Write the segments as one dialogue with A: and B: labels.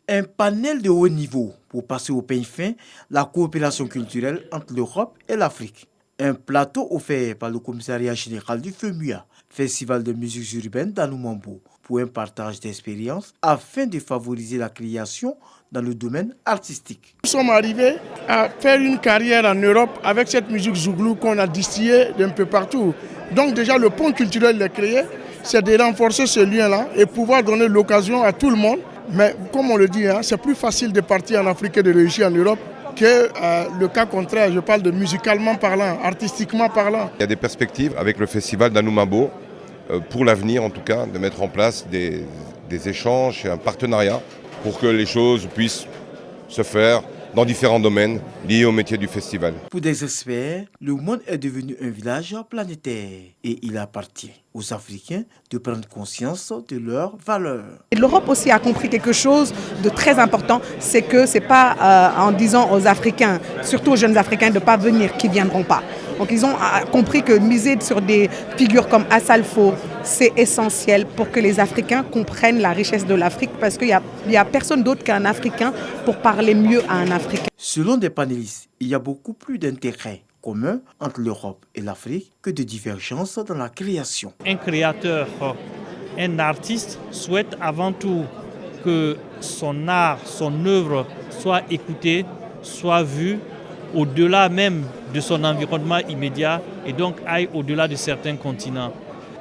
A: Un panel de haut niveau pour passer au peigne fin la coopération culturelle entre l'Europe et l'Afrique. Un plateau offert par le commissariat général du FEMUA, Festival de musique urbaine d'Anoumambo, pour un partage d'expériences afin de favoriser la création dans le domaine artistique.
B: Nous sommes arrivés à faire une carrière en Europe avec cette musique zouglou qu'on a distillée d'un peu partout. Donc déjà le pont culturel est créé, c'est de renforcer ce lien-là et pouvoir donner l'occasion à tout le monde. Mais comme on le dit, c'est plus facile de partir en Afrique et de réussir en Europe que le cas contraire. Je parle de musicalement parlant, artistiquement parlant.
C: Il y a des perspectives avec le festival d'Anoumambo, pour l'avenir en tout cas, de mettre en place des échanges et un partenariat pour que les choses puissent se faire dans différents domaines liés au métier du festival.
A: Pour des experts, le monde est devenu un village planétaire et il appartient aux Africains de prendre conscience de leurs valeurs.
D: L'Europe aussi a compris quelque chose de très important, c'est que ce n'est pas en disant aux Africains, surtout aux jeunes Africains, de ne pas venir, qu'ils ne viendront pas. Donc ils ont compris que miser sur des figures comme Assalfo, c'est essentiel pour que les Africains comprennent la richesse de l'Afrique parce qu'il n'y a personne d'autre qu'un Africain pour parler mieux à un Africain.
A: Selon des panélistes, il y a beaucoup plus d'intérêts communs entre l'Europe et l'Afrique que de divergences dans la création.
E: Un créateur, un artiste souhaite avant tout que son art, son œuvre soit écoutée, soit vue au-delà même de son environnement immédiat et donc aille au-delà de certains continents.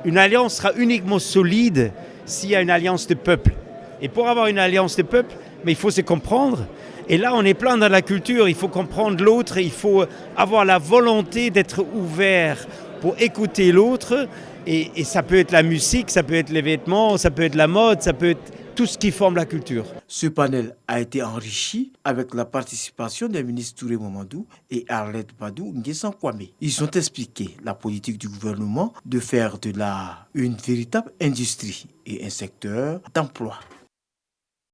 F: Une alliance sera uniquement solide s'il y a une alliance de peuples. Et pour avoir une alliance de peuples, mais il faut se comprendre. Et là, on est plein dans la culture, il faut comprendre l'autre, il faut avoir la volonté d'être ouvert pour écouter l'autre. Et ça peut être la musique, ça peut être les vêtements, ça peut être la mode, ça peut être tout ce qui forme la culture.
A: Ce panel a été enrichi avec la participation des ministres Touré Mamadou et Arlette Badou Nguessan Kwame. Ils ont expliqué la politique du gouvernement de faire de l'art une véritable industrie et un secteur d'emploi.